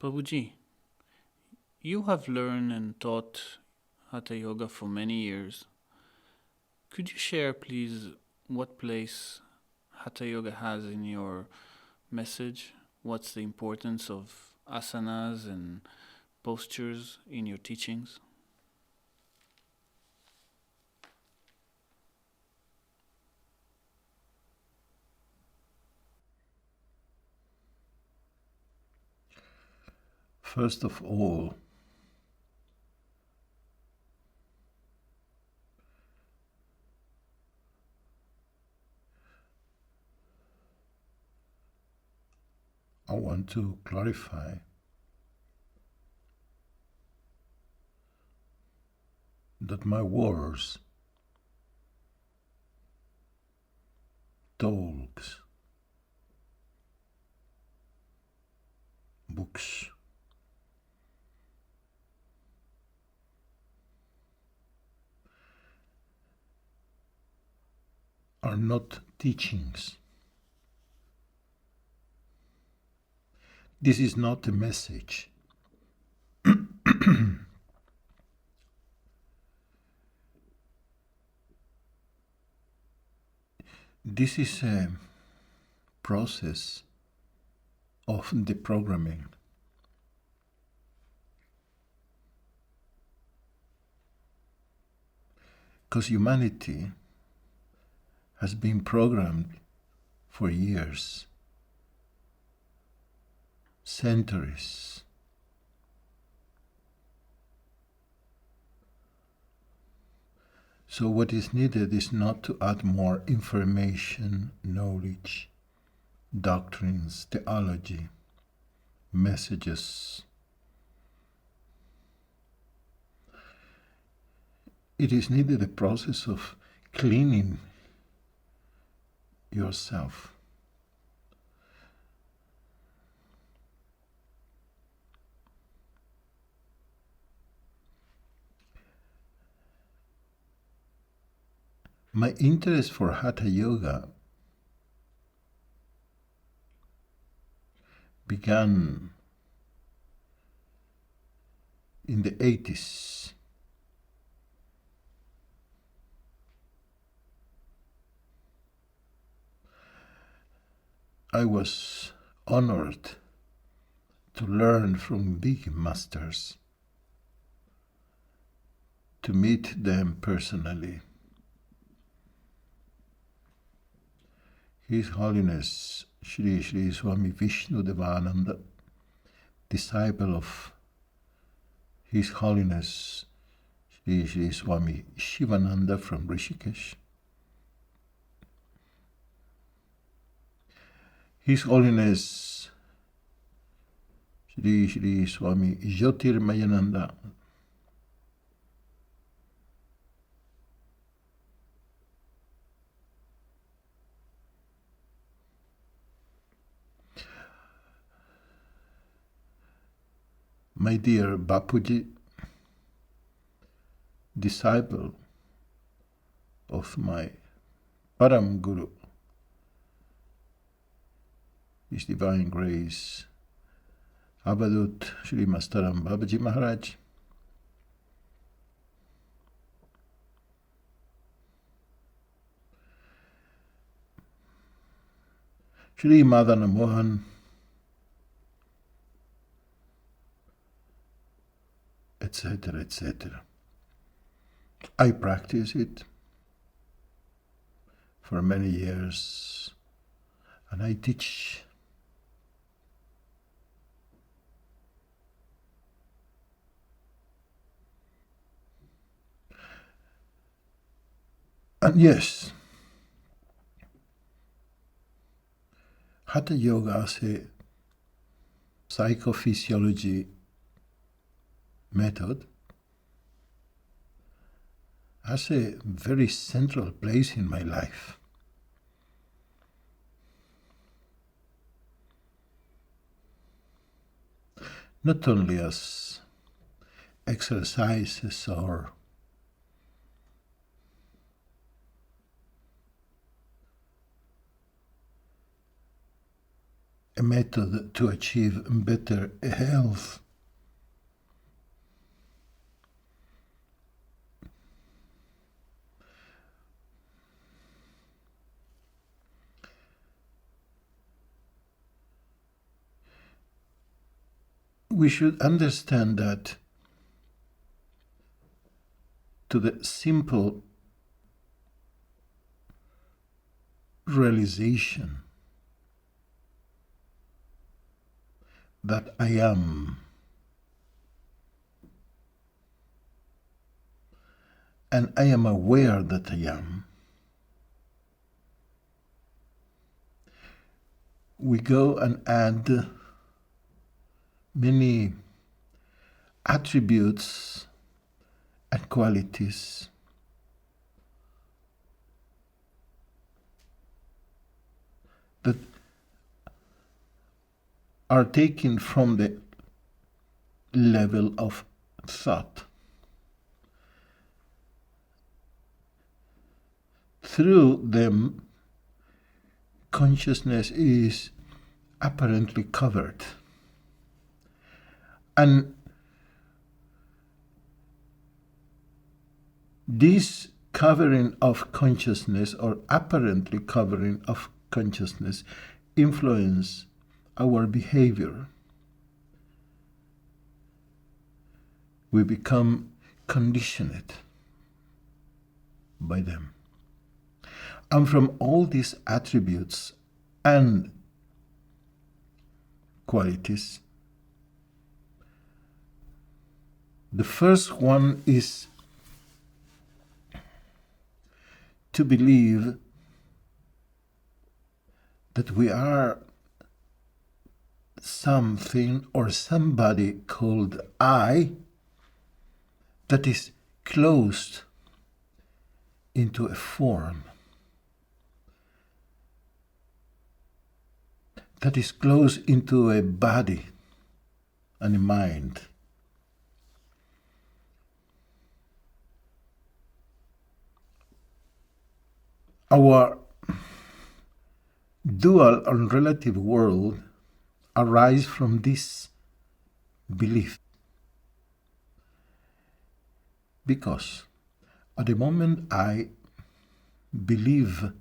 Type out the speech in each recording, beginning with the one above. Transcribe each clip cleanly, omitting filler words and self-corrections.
Prabhuji, you have learned and taught Hatha Yoga for many years. Could you share, please, what place Hatha Yoga has in your message? What's the importance of asanas and postures in your teachings? First of all, I want to clarify that my words, talks, books, are not teachings. This is not a message. This is a process of deprogramming. Because humanity has been programmed for years, centuries. So what is needed is not to add more information, knowledge, doctrines, theology, messages. It is needed a process of cleaning yourself. My interest for Hatha Yoga began in the 80s. I was honored to learn from big masters, to meet them personally, His Holiness Shri Shri Swami Vishnudevananda, disciple of His Holiness Shri Shri Swami Shivananda from Rishikesh, His Holiness Shri Shri Swami Jyotirmayananda, my dear Bapuji, disciple of my Param Guru, His Divine Grace, Avadhūta Shri Mastarāma Bābājī Mahārāja, Shri Madana Mohan, etc., etc. I practice it for many years, and I teach. And yes, Hatha Yoga as a psychophysiology method has a very central place in my life. Not only as exercises or a method to achieve better health, we should understand that to the simple realization that I am, and I am aware that I am, we go and add many attributes and qualities that are taken from the level of thought. Through them, consciousness is apparently covered. And this covering of consciousness, or apparently covering of consciousness, influence our behavior. We become conditioned by them. And from all these attributes and qualities, the first one is to believe that we are something or somebody called I that is closed into a form, that is closed into a body and a mind. Our dual and relative world arise from this belief. Because at the moment I believe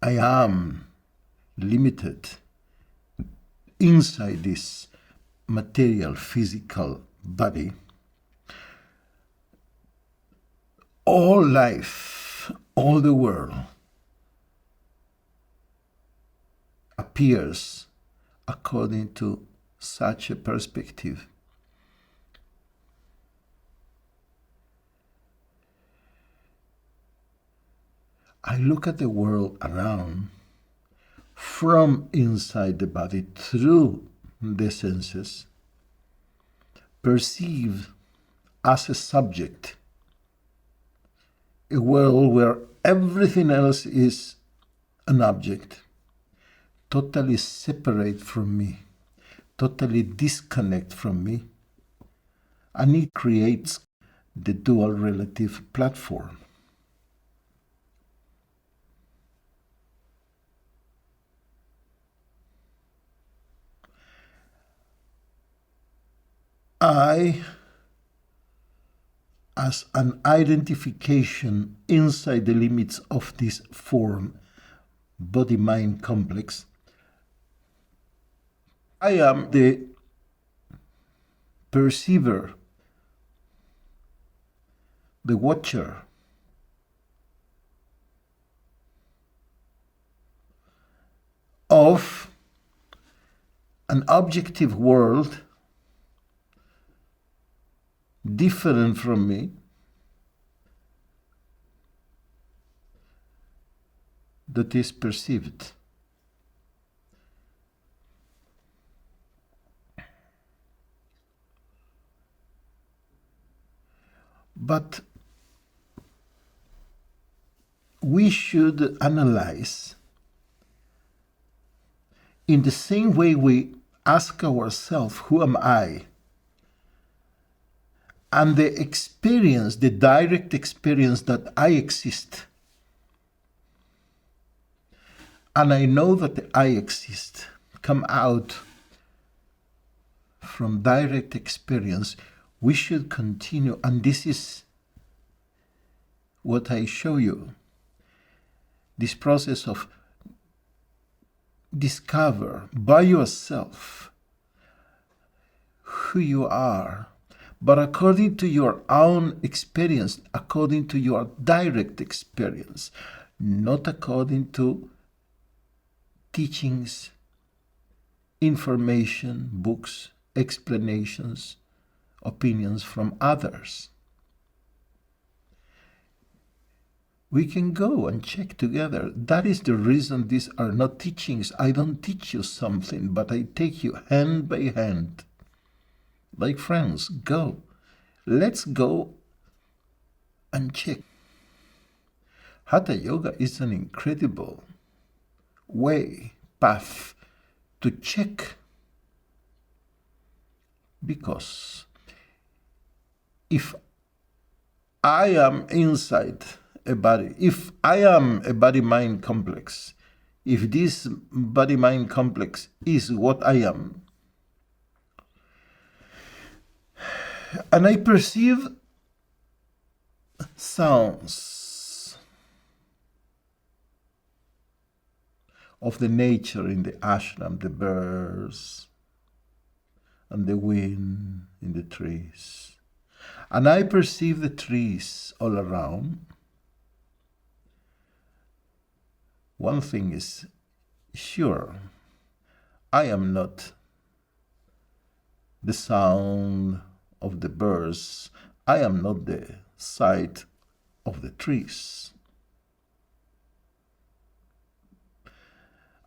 I am limited inside this material, physical body, all life, all the world appears according to such a perspective. I look at the world around from inside the body through the senses, perceive as a subject a world where everything else is an object, totally separate from me, totally disconnect from me, and it creates the dual relative platform. I, as an identification inside the limits of this form, body-mind complex, I am the perceiver, the watcher, of an objective world different from me, that is perceived. But we should analyze in the same way we ask ourselves, who am I? And the experience, the direct experience that I exist. And I know that I exist, come out from direct experience. We should continue, and this is what I show you. This process of discover by yourself who you are, but according to your own experience, according to your direct experience, not according to teachings, information, books, explanations, opinions from others. We can go and check together. That is the reason these are not teachings. I don't teach you something, but I take you hand by hand. Like friends, go. Let's go and check. Hatha Yoga is an incredible way, path to check. Because if I am inside a body, if I am a body-mind complex, if this body-mind complex is what I am, and I perceive sounds of the nature in the ashram, the birds and the wind in the trees, and I perceive the trees all around, one thing is sure, I am not the sound of the birds, I am not the sight of the trees.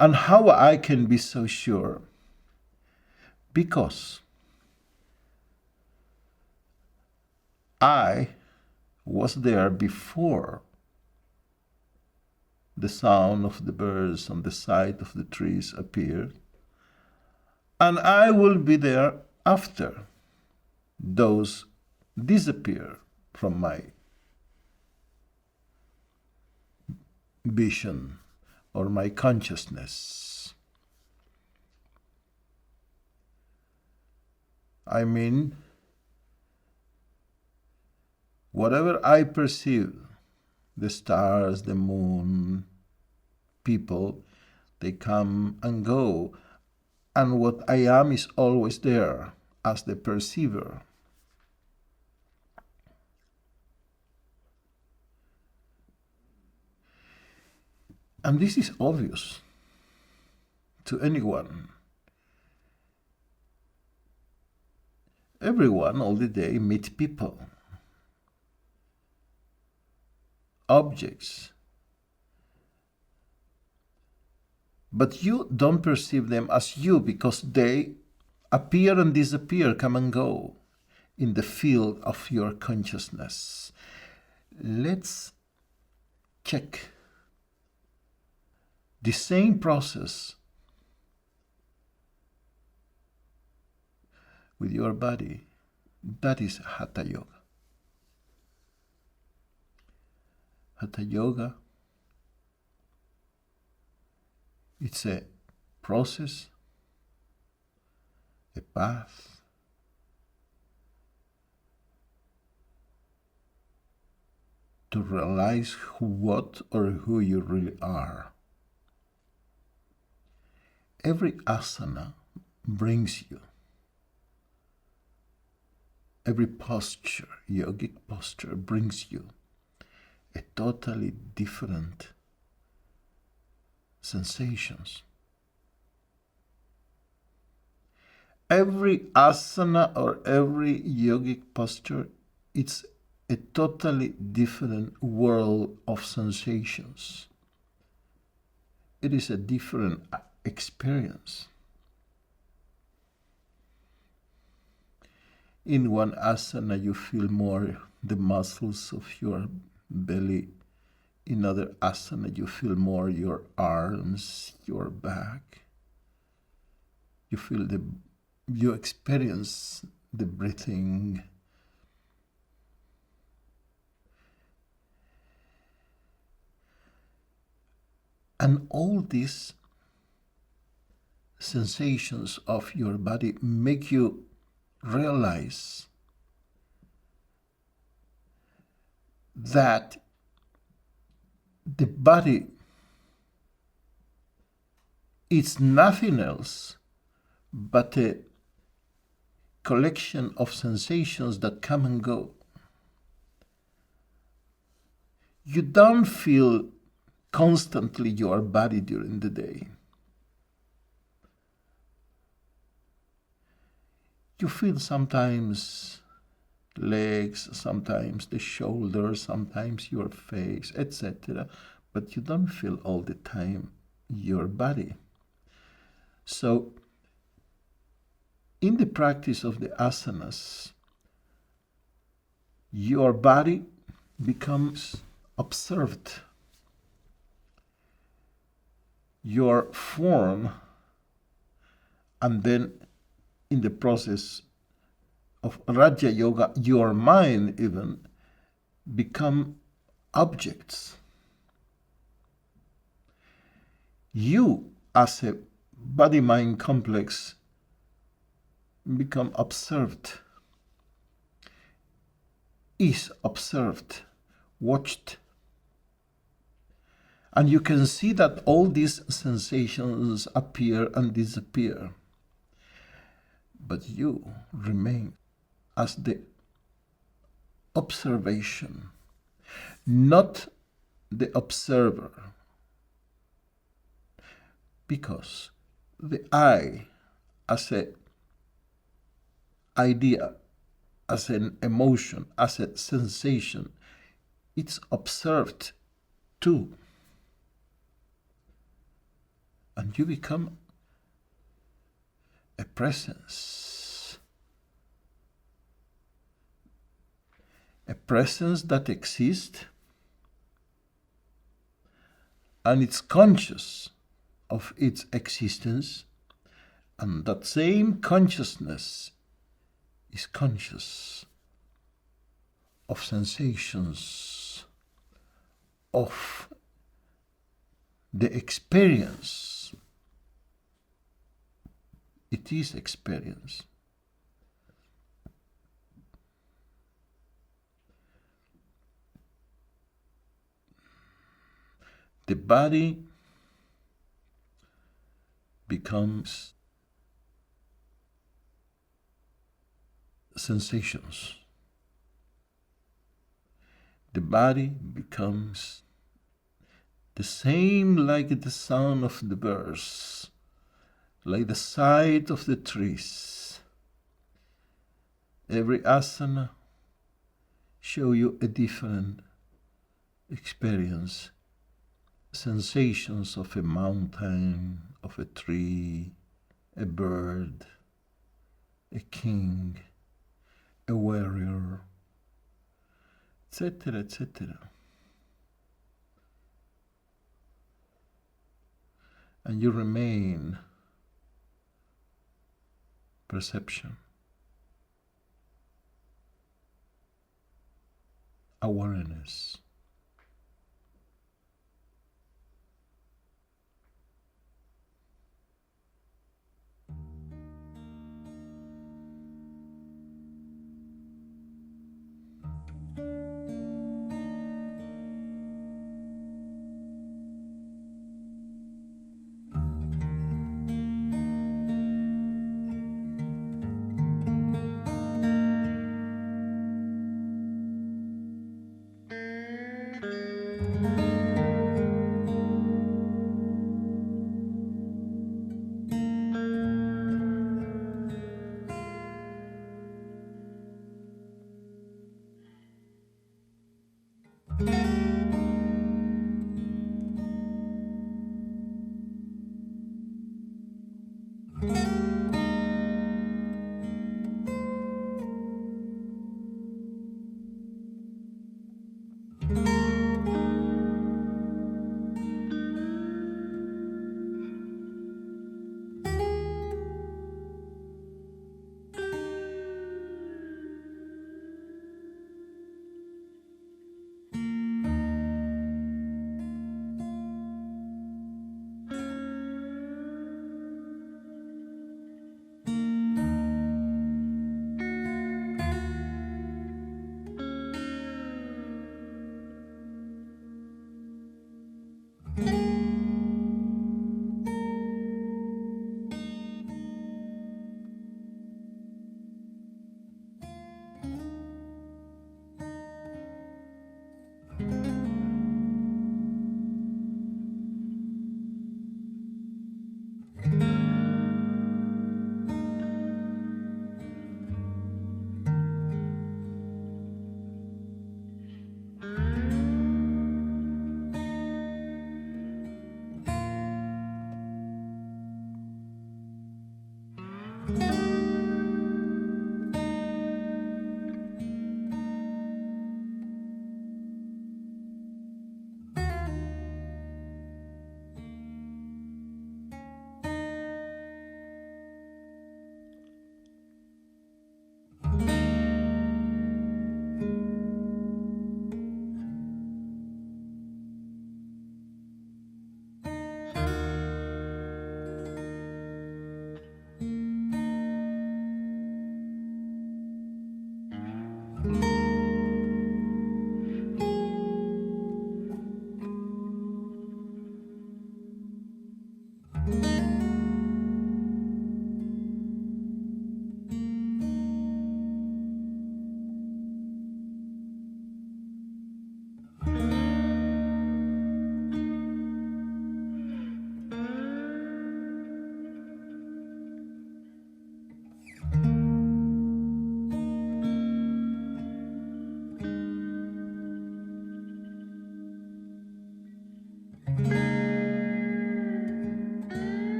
And how I can be so sure? Because I was there before the sound of the birds and the sight of the trees appeared, and I will be there after those disappear from my vision or my consciousness. I mean, whatever I perceive, the stars, the moon, people, they come and go, and what I am is always there as the perceiver. And this is obvious to anyone. Everyone all the day meets people, objects, but you don't perceive them as you because they appear and disappear, come and go in the field of your consciousness. Let's check the same process with your body. That is Hatha Yoga. Hatha Yoga, it's a process, a path, to realize what or who you really are. Every asana brings you, every posture, yogic posture, brings you a totally different sensations. Every asana or every yogic posture, it's a totally different world of sensations. It is a different experience. In one asana, you feel more the muscles of your belly. In other asana, you feel more your arms, your back. You experience the breathing. And all these sensations of your body make you realize that the body is nothing else but a collection of sensations that come and go. You don't feel constantly your body during the day. You feel sometimes legs, sometimes the shoulders, sometimes your face, etc. But you don't feel all the time your body. So, in the practice of the asanas, your body becomes observed. Your form, and then in the process of Raja Yoga, your mind even become objects. You, as a body-mind complex, become observed, is observed, watched. And you can see that all these sensations appear and disappear. But you remain as the observation, not the observer. Because the I, as an idea, as an emotion, as a sensation, it's observed too. And you become a presence. A presence that exists and it's conscious of its existence, and that same consciousness is conscious of sensations, of the experience. It is experience. The body becomes sensations. The body becomes The same like the sound of the birds, like the sight of the trees. Every asana show you a different experience, sensations of a mountain, of a tree, a bird, a king, a warrior, etc., etc. And you remain perception, awareness.